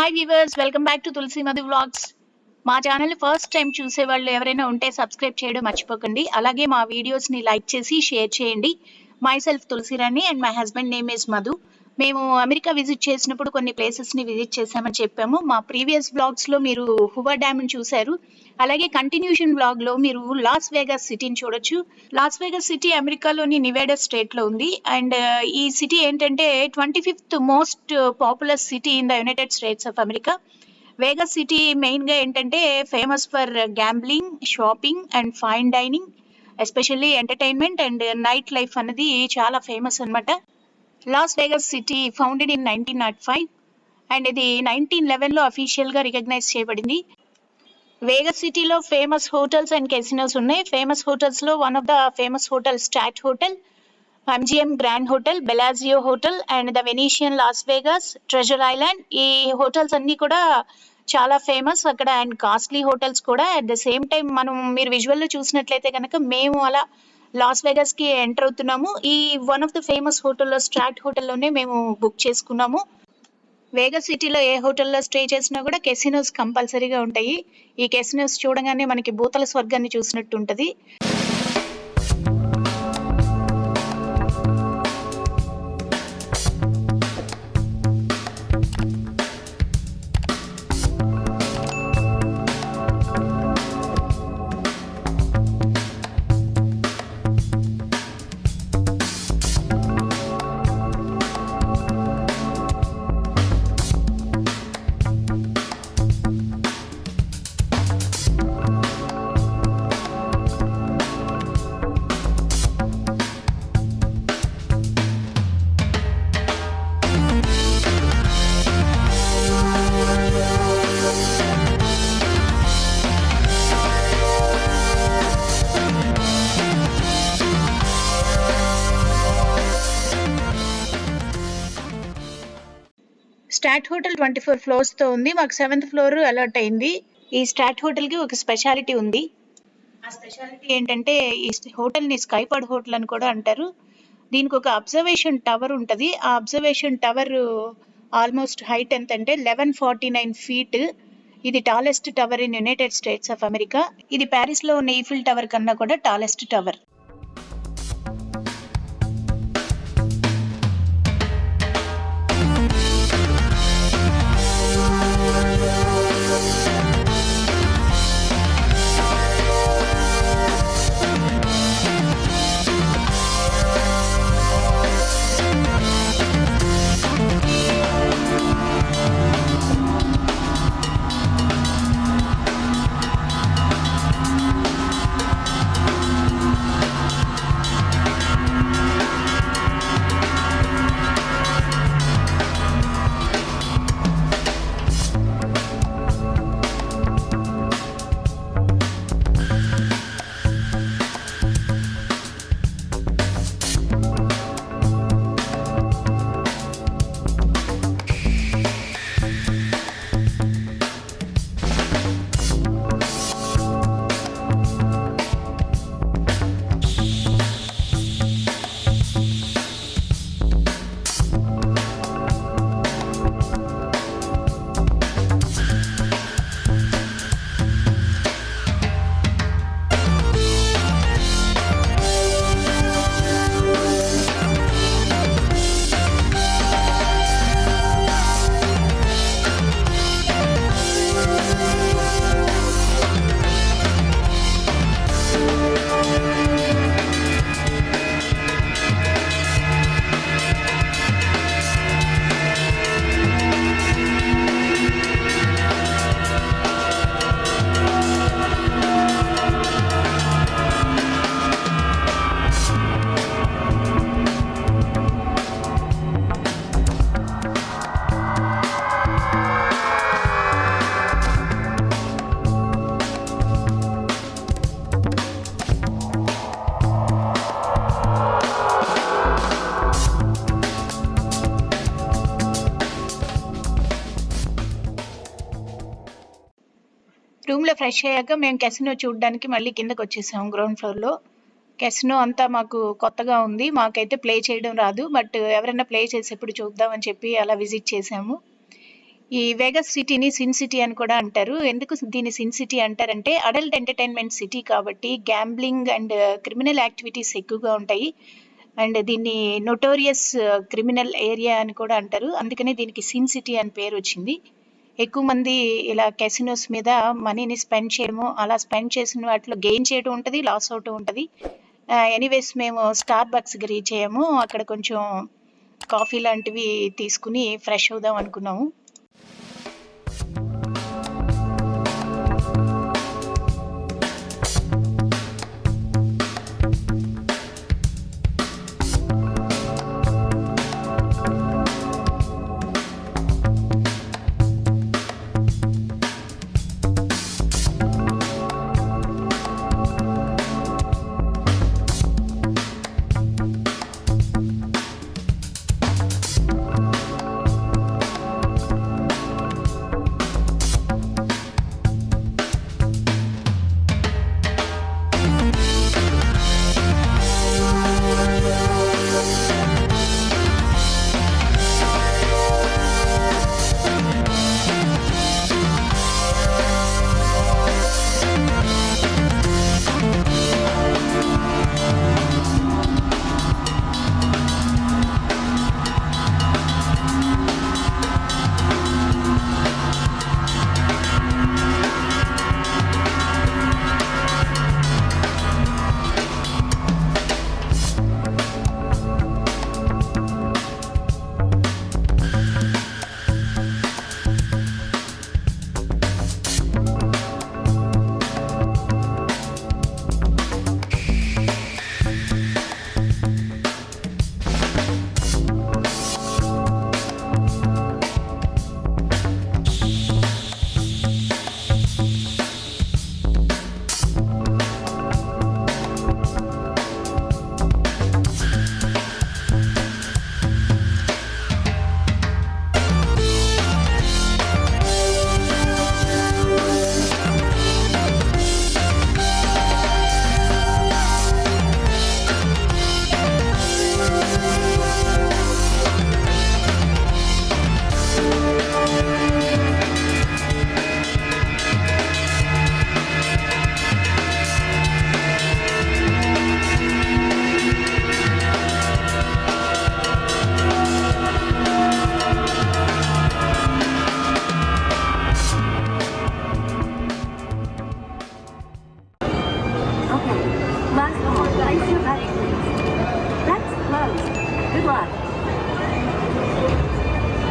Hi viewers, welcome back to TulasiMadhu vlogs. మా channel first time చూసే వాళ్ళు ఎవరైనా ఉంటే సబ్స్క్రైబ్ చేయడం మర్చిపోకండి. అలాగే మా వీడియోస్ని లైక్ చేసి షేర్ చేయండి. Myself Tulasirani and my husband name is Madhu. మేము అమెరికా విజిట్ చేసినప్పుడు కొన్ని ప్లేసెస్ని విజిట్ చేసామని చెప్పాము. మా ప్రీవియస్ బ్లాగ్స్లో మీరు హూవర్ డ్యామ్ని చూశారు. అలాగే కంటిన్యూషన్ బ్లాగ్లో మీరు లాస్ వేగాస్ సిటీని చూడొచ్చు. లాస్ వేగాస్ సిటీ అమెరికాలోని నివేడా స్టేట్లో ఉంది. అండ్ ఈ సిటీ ఏంటంటే 25th most popular city in the United States of America. Vegas city మెయిన్గా ఏంటంటే famous for gambling, shopping and fine dining, especially entertainment and night life అనేది చాలా ఫేమస్ అనమాట. Las Vegas city founded in 1905 and ఇది 1911లో అఫీషియల్గా recognize చేయబడింది. Vegas సిటీలో ఫేమస్ హోటల్స్ అండ్ కెసినోస్ ఉన్నాయి. ఫేమస్ హోటల్స్లో one of the famous hotel Strat hotel, MGM grand hotel, Bellagio hotel and the Venetian Las Vegas, treasure island. ఈ hotels అన్నీ కూడా చాలా ఫేమస్ అక్కడ అండ్ కాస్ట్లీ హోటల్స్ కూడా. అట్ ద సేమ్ టైం మీరు విజువల్లో చూసినట్లయితే కనుక మేము అలా లాస్ వేగాస్కి ఎంటర్ అవుతున్నాము. ఈ వన్ ఆఫ్ ద ఫేమస్ హోటల్లో స్టాట్ హోటల్లోనే మేము బుక్ చేసుకున్నాము. వేగస్ సిటీలో ఏ హోటల్లో స్టే చేసినా కూడా కెసినోస్ కంపల్సరీగా ఉంటాయి. ఈ కెసినోస్ చూడగానే మనకి భూతల స్వర్గాన్ని చూసినట్టు ఉంటుంది. స్టాట్ హోటల్ 24 ఫ్లోర్స్తో ఉంది. మాకు 7th ఫ్లోర్ అలాట్ అయింది. ఈ స్టాట్ హోటల్కి ఒక స్పెషాలిటీ ఉంది. ఆ స్పెషాలిటీ ఏంటంటే ఈ హోటల్ని స్కైపాడ్ హోటల్ అని కూడా అంటారు. దీనికి ఒక అబ్జర్వేషన్ టవర్ ఉంటుంది. ఆ అబ్జర్వేషన్ టవర్ ఆల్మోస్ట్ హైట్ ఎంత అంటే 1149 feet. ఇది tallest tower in United States of America. ఇది ప్యారిస్లో ఉన్న ఈఫిల్ టవర్ కన్నా కూడా టాలెస్ట్ టవర్. రూమ్లో ఫ్రెష్ అయ్యాక మేము కెసినో చూడడానికి మళ్ళీ కిందకి వచ్చేసాము గ్రౌండ్ ఫ్లోర్లో. కెసినో అంతా మాకు కొత్తగా ఉంది. మాకైతే ప్లే చేయడం రాదు. బట్ ఎవరైనా ప్లే చేసేప్పుడు చూద్దామని చెప్పి అలా విజిట్ చేసాము. ఈ వేగస్ సిటీని సిన్ సిటీ అని కూడా అంటారు. ఎందుకు దీన్ని సిన్ సిటీ అంటారంటే అడల్ట్ ఎంటర్టైన్మెంట్ సిటీ కాబట్టి గ్యాంబ్లింగ్ అండ్ క్రిమినల్ యాక్టివిటీస్ ఎక్కువగా ఉంటాయి. అండ్ దీన్ని నోటోరియస్ క్రిమినల్ ఏరియా అని కూడా అంటారు. అందుకనే దీనికి సిన్ సిటీ అని పేరు వచ్చింది. ఎక్కువ మంది ఇలా కెసినోస్ మీద మనీని స్పెండ్ చేయడము, అలా స్పెండ్ చేసిన వాటిలో గెయిన్ చేయడం ఉంటుంది, లాస్ అవటం ఉంటుంది. ఎనీవేస్ మేము స్టార్ బక్స్కి రీచ్ అయ్యాము. అక్కడ కొంచెం కాఫీ లాంటివి తీసుకుని ఫ్రెష్ అవుదాం అనుకున్నాము.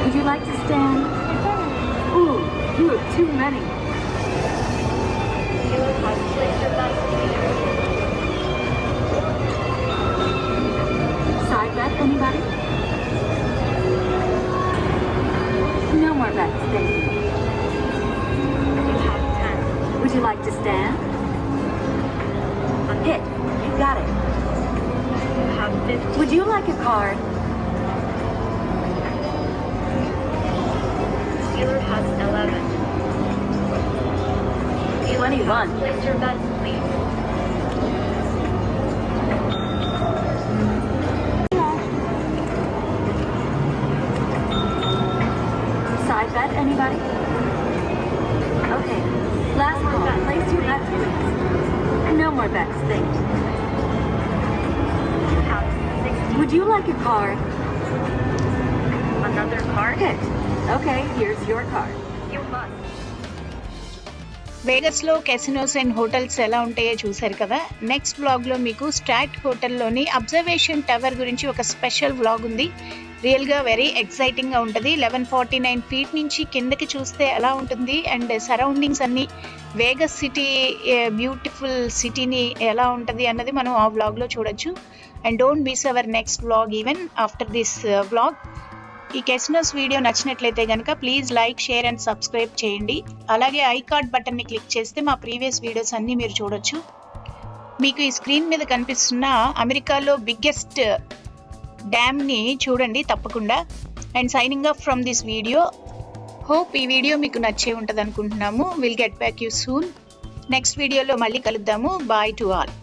Would you like to stand? Ooh, you have too many. Side bet, anybody? No more bets, thank you. Would you like to stand? Hit, you got it. Would you like a card? Dealer has 11. 21. Place your bets, please. Side bet, anybody? Okay, last call. Place your bets, please. No more bets, thank you. You have 60. Would you like a card? Another card? Hit. Okay, here's your card. You must. వేగస్లో casinos and hotels ఎలా ఉంటాయో చూశారు కదా. Next వ్లాగ్లో మీకు start హోటల్లోని observation tower గురించి ఒక special vlog ఉంది. రియల్గా వెరీ ఎక్సైటింగ్గా ఉంటుంది. 1149 ఫీట్ నుంచి కిందకి చూస్తే ఎలా ఉంటుంది అండ్ సరౌండింగ్స్ అన్నీ వేగస్ సిటీ బ్యూటిఫుల్ సిటీని ఎలా ఉంటుంది అన్నది మనం ఆ వ్లాగ్లో చూడొచ్చు. And don't miss our next vlog even after this vlog. ఈ కెసినోస్ వీడియో నచ్చినట్లయితే కనుక please like, share and subscribe చేయండి. అలాగే ఐ కార్డ్ బటన్ని క్లిక్ చేస్తే మా ప్రీవియస్ వీడియోస్ అన్నీ మీరు చూడొచ్చు. మీకు ఈ స్క్రీన్ మీద కనిపిస్తున్న అమెరికాలో బిగ్గెస్ట్ డ్యామ్ని చూడండి తప్పకుండా. And signing off from this video. Hope ఈ వీడియో మీకు నచ్చే ఉంటుంది అనుకుంటున్నాము. Will get back you soon. Next వీడియోలో మళ్ళీ కలుద్దాము. Bye to all.